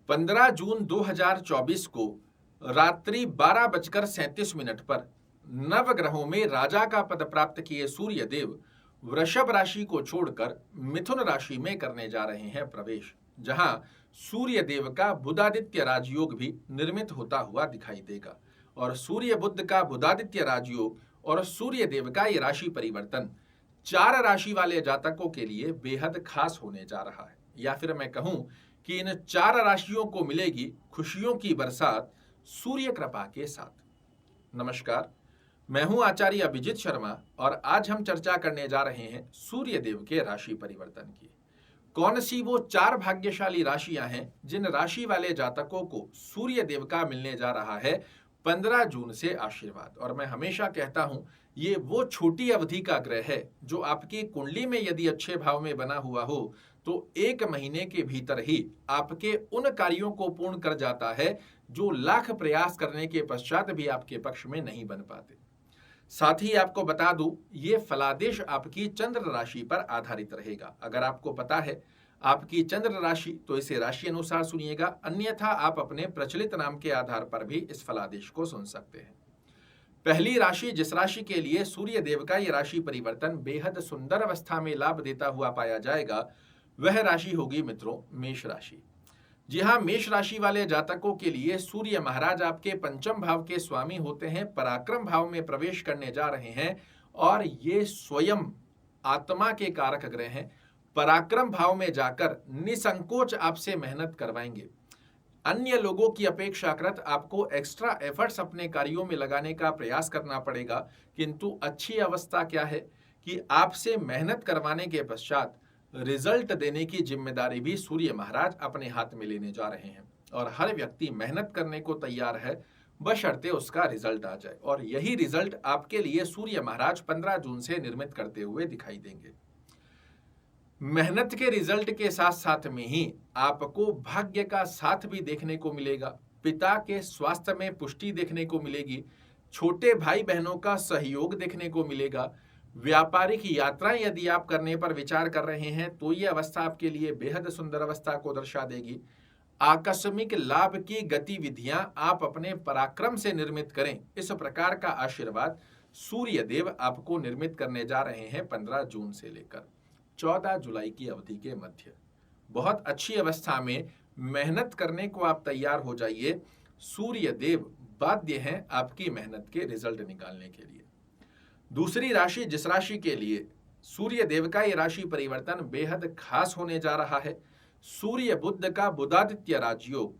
15 जून 2024 को रात्रि 12:37 पर नवग्रहों में राजा का पद प्राप्त किए सूर्य देव वृषभ राशि को छोड़कर मिथुन राशि में करने जा रहे हैं प्रवेश, जहां सूर्य देव का बुधादित्य राजयोग भी निर्मित होता हुआ दिखाई देगा। और सूर्य बुध का बुधादित्य राजयोग और सूर्य देव का ये राशि परिवर्तन 4 राशि वाले जातकों के लिए बेहद खास होने जा रहा है, या फिर मैं कहूं कि इन 4 राशियों को मिलेगी खुशियों की बरसात सूर्य कृपा के साथ। नमस्कार, मैं हूं आचार्य अभिजीत शर्मा और आज हम चर्चा करने जा रहे हैं सूर्य देव के राशि परिवर्तन की। कौन सी वो 4 भाग्यशाली राशियां हैं जिन राशि वाले जातकों को सूर्य देव का मिलने जा रहा है 15 जून से आशीर्वाद। और मैं हमेशा कहता हूं, ये वो छोटी अवधि का ग्रह है जो आपकी कुंडली में यदि अच्छे भाव में बना हुआ हो तो 1 महीने के भीतर ही आपके उन कार्यों को पूर्ण कर जाता है जो लाख प्रयास करने के पश्चात भी आपके पक्ष में नहीं बन पाते। साथ ही आपको बता दूं, ये फलादेश आपकी चंद्र राशि पर आधारित रहेगा। अगर आपको पता है आपकी चंद्र राशि तो इसे राशि अनुसार सुनिएगा, अन्यथा आप अपने प्रचलित नाम के आधार पर भी इस फलादेश को सुन सकते हैं। पहली राशि, जिस राशि के लिए सूर्य देव का यह राशि परिवर्तन बेहद सुंदर अवस्था में लाभ देता हुआ पाया जाएगा, वह राशि होगी मित्रों मेष राशि। जी हाँ, मेष राशि वाले जातकों के लिए सूर्य महाराज आपके पंचम भाव के स्वामी होते हैं, पराक्रम भाव में प्रवेश करने जा रहे हैं और ये स्वयं आत्मा के कारक ग्रह हैं। पराक्रम भाव में जाकर निसंकोच आपसे मेहनत करवाएंगे। अन्य लोगों की अपेक्षाकृत आपको एक्स्ट्रा एफर्ट्स अपने कार्यों में लगाने का प्रयास करना पड़ेगा, किंतु अच्छी अवस्था क्या है कि आपसे मेहनत करवाने के पश्चात रिजल्ट देने की जिम्मेदारी भी सूर्य महाराज अपने हाथ में लेने जा रहे हैं। और हर व्यक्ति मेहनत करने को तैयार है, बशर्ते उसका रिजल्ट आ जाए। और यही रिजल्ट आपके लिए सूर्य महाराज 15 जून से निर्मित करते हुए दिखाई देंगे। मेहनत के रिजल्ट के साथ साथ में ही आपको भाग्य का साथ भी देखने को मिलेगा, पिता के स्वास्थ्य में पुष्टि देखने को मिलेगी, छोटे भाई बहनों का सहयोग देखने को मिलेगा। व्यापारिक यात्राएं यदि आप करने पर विचार कर रहे हैं तो ये अवस्था आपके लिए बेहद सुंदर अवस्था को दर्शा देगी। आकस्मिक लाभ की गतिविधियां आप अपने पराक्रम से निर्मित करें, इस प्रकार का आशीर्वाद सूर्य देव आपको निर्मित करने जा रहे हैं 15 जून से लेकर 14 जुलाई की अवधि के मध्य। बहुत अच्छी अवस्था में मेहनत करने को आप तैयार हो जाइए। सूर्य देव बाध्य हैं आपकी मेहनत के रिजल्ट निकालने के लिए। दूसरी राशि, जिस राशि के लिए सूर्य देव का यह राशि परिवर्तन बेहद खास होने जा रहा है, सूर्य बुध का बुधादित्य राजयोग,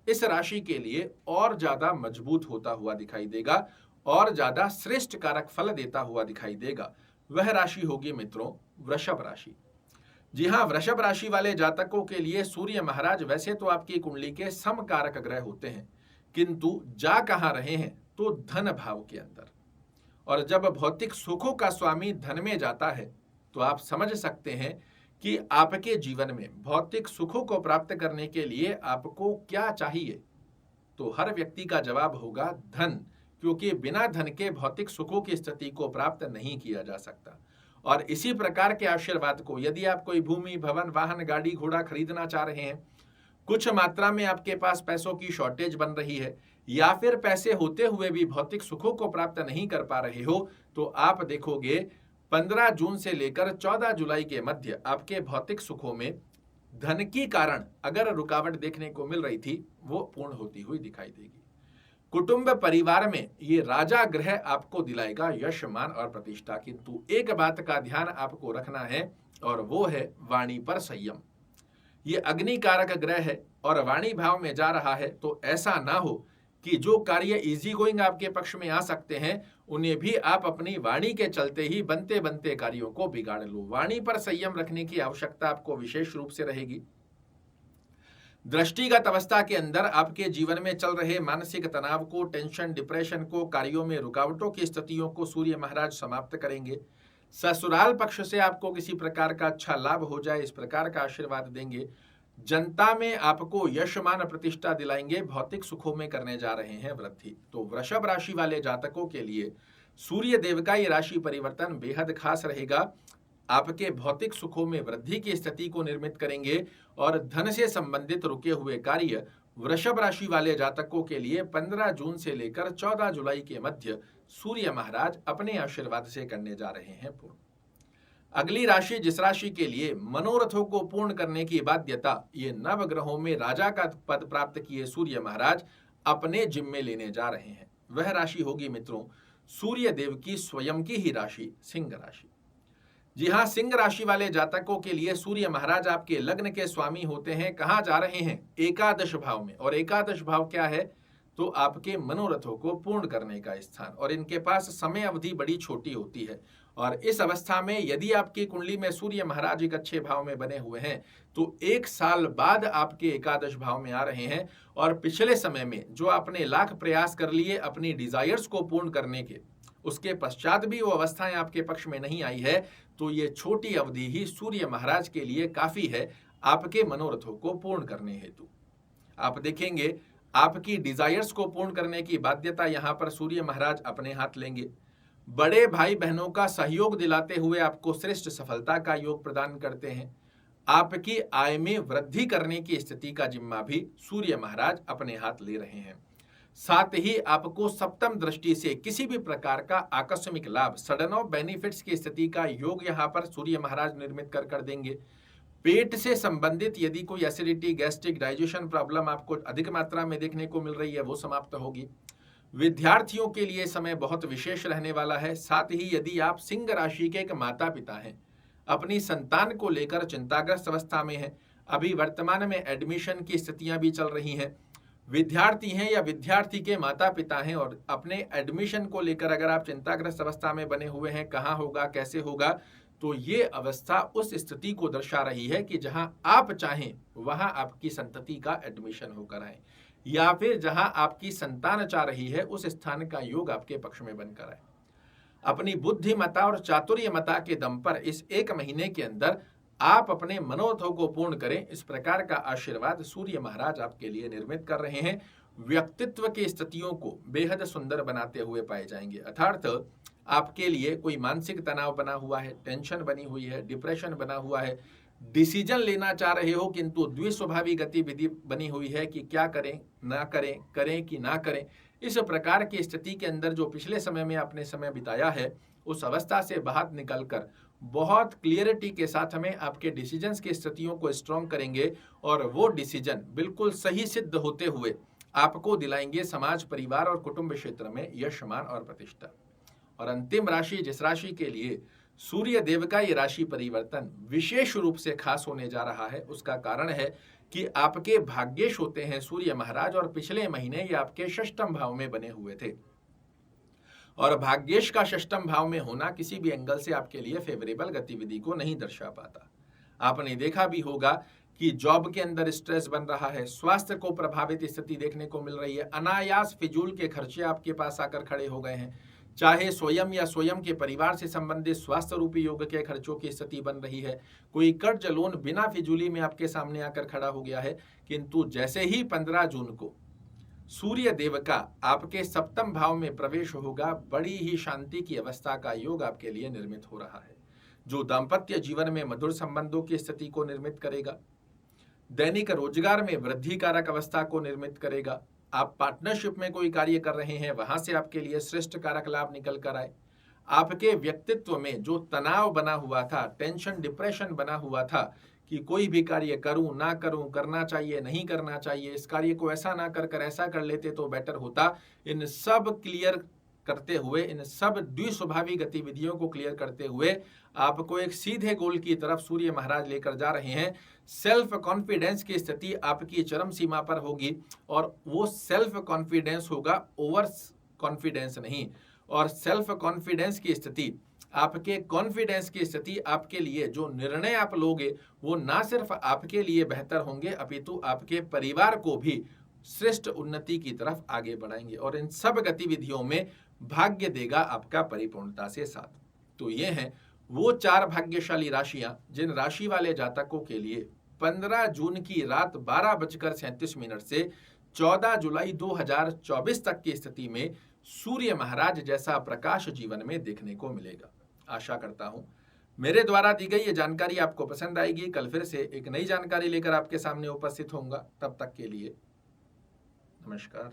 इस राशि के लिए और ज्यादा मजबूत होता हुआ दिखाई देगा और ज्यादा श्रेष्ठ कारक फल देता हुआ दिखाई देगा। वह राशि होगी मित्रों वृषभ राशि। जी हाँ, वृषभ राशि वाले जातकों के लिए सूर्य महाराज वैसे तो आपकी कुंडली के समकारक ग्रह होते हैं, किंतु जा कहां रहे हैं तो धन भाव के अंदर। और जब भौतिक सुखों का स्वामी धन में जाता है तो आप समझ सकते हैं कि आपके जीवन में भौतिक सुखों को प्राप्त करने के लिए आपको क्या चाहिए। तो हर व्यक्ति का जवाब होगा धन, क्योंकि बिना धन के भौतिक सुखों की स्थिति को प्राप्त नहीं किया जा सकता। और इसी प्रकार के आशीर्वाद को यदि आप कोई भूमि, भवन, वाहन, गाड़ी, घोड़ा खरीदना चाह रहे हैं, कुछ मात्रा में आपके पास पैसों की शॉर्टेज बन रही है, या फिर पैसे होते हुए भी भौतिक सुखों को प्राप्त नहीं कर पा रहे हो, तो आप देखोगे 15 जून से लेकर 14 जुलाई के मध्य आपके भौतिक सुखों में धन की कारण अगर रुकावट देखने को मिल रही थी वो पूर्ण होती हुई दिखाई देगी। कुटुंब परिवार में ये राजा ग्रह आपको दिलाएगा यश, मान और प्रतिष्ठा, किंतु एक बात का ध्यान आपको रखना है और वो है वाणी पर संयम। ये अग्नि कारक ग्रह है और वाणी भाव में जा रहा है, तो ऐसा ना हो कि जो कार्य इजी गोइंग आपके पक्ष में आ सकते हैं उन्हें भी आप अपनी वाणी के चलते ही बनते बनते कार्यों को बिगाड़ लो। वाणी पर संयम रखने की आवश्यकता आपको विशेष रूप से रहेगी। दृष्टिगत अवस्था के अंदर आपके जीवन में चल रहे मानसिक तनाव को, टेंशन, डिप्रेशन को, कार्यों में रुकावटों की स्थितियों को सूर्य महाराज समाप्त करेंगे। ससुराल पक्ष से आपको किसी प्रकार का अच्छा लाभ हो जाए, इस प्रकार का आशीर्वाद देंगे। जनता में आपको यश, मान, प्रतिष्ठा दिलाएंगे। भौतिक सुखों में करने जा रहे हैं वृद्धि। तो वृषभ राशि वाले जातकों के लिए सूर्य देव का ये राशि परिवर्तन बेहद खास रहेगा। आपके भौतिक सुखों में वृद्धि की स्थिति को निर्मित करेंगे और धन से संबंधित रुके हुए कार्य वृषभ राशि वाले जातकों के लिए 15 जून से लेकर 14 जुलाई के मध्य सूर्य महाराज अपने आशीर्वाद से करने जा रहे हैं पूर्ण। अगली राशि जिस राशि के लिए मनोरथों को पूर्ण करने की बाध्यता ये नवग्रहों में राजा का पद प्राप्त किए सूर्य महाराज अपने जिम्मे लेने जा रहे हैं, वह राशि होगी मित्रों सूर्य देव की स्वयं की ही राशि सिंह राशि। जी हाँ, सिंह राशि वाले जातकों के लिए सूर्य महाराज आपके लग्न के स्वामी होते हैं। कहाँ जा रहे हैं? एकादश भाव में। और एकादश भाव क्या है? तो आपके मनोरथों को पूर्ण करने का स्थान। और इनके पास समय अवधि बड़ी छोटी होती है। और इस अवस्था में यदि आपकी कुंडली में सूर्य महाराज एक अच्छे भाव में बने हुए हैं तो 1 साल बाद आपके एकादश भाव में आ रहे हैं। और पिछले समय में जो आपने लाख प्रयास कर लिए अपनी डिजायर्स को पूर्ण करने के, उसके पश्चात भी वो अवस्थाएं आपके पक्ष में नहीं आई है, तो ये छोटी अवधि ही सूर्य महाराज के लिए काफी है आपके मनोरथों को पूर्ण करने हेतु। आप देखेंगे आपकी डिजायर्स को पूर्ण करने की बाध्यता यहां पर सूर्य महाराज अपने हाथ लेंगे। बड़े भाई बहनों का सहयोग दिलाते हुए आपको श्रेष्ठ सफलता का योग प्रदान करते हैं। आपकी आय में वृद्धि करने की स्थिति का जिम्मा भी सूर्य महाराज अपने हाथ ले रहे हैं। साथ ही आपको सप्तम दृष्टि से किसी भी प्रकार का आकस्मिक लाभ, सडन ऑफ बेनिफिट्स की स्थिति का योग यहां पर सूर्य महाराज निर्मित कर देंगे। पेट से संबंधित यदि कोई एसिडिटी, गैस्ट्रिक, डाइजेशन प्रॉब्लम आपको अधिक मात्रा में देखने को मिल रही है वो समाप्त होगी। विद्यार्थियों के लिए समय बहुत विशेष रहने वाला है। साथ ही यदि आप सिंह राशि के एक माता पिता हैं, अपनी संतान को लेकर चिंताग्रस्त अवस्था में हैं, अभी वर्तमान में एडमिशन की स्थितियां भी चल रही हैं, विद्यार्थी हैं या विद्यार्थी के माता पिता हैं और अपने एडमिशन को लेकर अगर आप चिंताग्रस्त अवस्था में बने हुए हैं, कहाँ होगा, कैसे होगा, तो ये अवस्था उस स्थिति को दर्शा रही है कि जहां आप चाहें वहां आपकी संतति का एडमिशन होकर आए, या फिर जहां आपकी संतान चाह रही है उस स्थान का योग आपके पक्ष में बनकर आए। अपनी बुद्धिमता और चातुर्यमता के दम पर इस 1 महीने के अंदर आप अपने मनोरथों को पूर्ण करें, इस प्रकार का आशीर्वाद सूर्य महाराज आपके लिए निर्मित कर रहे हैं। व्यक्तित्व की स्थितियों को बेहद सुंदर बनाते हुए पाए जाएंगे। अर्थात आपके लिए कोई मानसिक तनाव बना हुआ है, टेंशन बनी हुई है, डिप्रेशन बना हुआ है, डिसीजन लेना चाह रहे हो किंतु द्विस्वभावी गतिविधि बनी हुई है कि क्या करें ना करें, करें कि ना करें, इस प्रकार की स्थिति के अंदर जो पिछले समय में आपने समय बिताया है उस अवस्था से बाहर निकलकर बहुत क्लियरिटी के साथ हमें आपके डिसीजंस की स्थितियों को स्ट्रॉन्ग करेंगे और वो डिसीजन बिल्कुल सही सिद्ध होते हुए आपको दिलाएंगे समाज, परिवार और कुटुंब क्षेत्र में यश, मान और प्रतिष्ठा। और अंतिम राशि जिस राशि के लिए सूर्य देव का ये राशि परिवर्तन विशेष रूप से खास होने जा रहा है, उसका कारण है कि आपके भाग्येश होते हैं सूर्य महाराज और पिछले महीने ये आपके षष्ठम भाव में बने हुए थे। और भाग्येश का षष्ठम भाव में होना किसी भी एंगल से आपके लिए फेवरेबल गतिविधि को नहीं दर्शा पाता। आपने देखा भी होगा कि जॉब के अंदर स्ट्रेस बन रहा है, स्वास्थ्य को प्रभावित स्थिति देखने को मिल रही है, अनायास फिजूल के खर्चे आपके पास आकर खड़े हो गए हैं, चाहे स्वयं या स्वयं के परिवार से संबंधित स्वास्थ्य रूपी योग के खर्चों की स्थिति बन रही है, कोई कर्ज लोन बिना फिजूली में आपके सामने आकर खड़ा हो गया है। किंतु जैसे ही 15 जून को सूर्य देव का आपके सप्तम भाव में प्रवेश होगा, बड़ी ही शांति की अवस्था का योग आपके लिए निर्मित हो रहा है, जो दाम्पत्य जीवन में मधुर संबंधों की स्थिति को निर्मित करेगा, दैनिक रोजगार में वृद्धि कारक अवस्था को निर्मित करेगा। आप पार्टनरशिप में कोई कार्य कर रहे हैं, वहां से आपके लिए श्रेष्ठ कारक लाभ निकल कर आए। आपके व्यक्तित्व में जो तनाव बना हुआ था, टेंशन, डिप्रेशन बना हुआ था कि कोई भी कार्य करूं ना करूं, करना चाहिए नहीं करना चाहिए, इस कार्य को ऐसा ना कर ऐसा कर लेते तो बेटर होता, इन सब क्लियर करते हुए, इन सब द्विस्वभावी गतिविधियों को क्लियर करते हुए आपको एक सीधे गोल की तरफ सूर्य महाराज लेकर जा रहे हैं। सेल्फ कॉन्फिडेंस की स्थिति आपकी चरम सीमा पर होगी और वो सेल्फ कॉन्फिडेंस होगा, ओवर कॉन्फिडेंस नहीं। और सेल्फ कॉन्फिडेंस की स्थिति, आपके कॉन्फिडेंस की स्थिति आपके लिए जो निर्णय आप लोगे वो ना सिर्फ आपके लिए बेहतर होंगे अपितु आपके परिवार को भी श्रेष्ठ उन्नति की तरफ आगे बढ़ाएंगे। और इन सब गतिविधियों में भाग्य देगा आपका परिपूर्णता से साथ। तो ये हैं वो 4 भाग्यशाली राशियां जिन राशि वाले जातकों के लिए 15 जून की रात 12:37 से 14 जुलाई 2024 तक की स्थिति में सूर्य महाराज जैसा प्रकाश जीवन में देखने को मिलेगा। आशा करता हूं मेरे द्वारा दी गई ये जानकारी आपको पसंद आएगी। कल फिर से एक नई जानकारी लेकर आपके सामने उपस्थित होऊंगा। तब तक के लिए नमस्कार।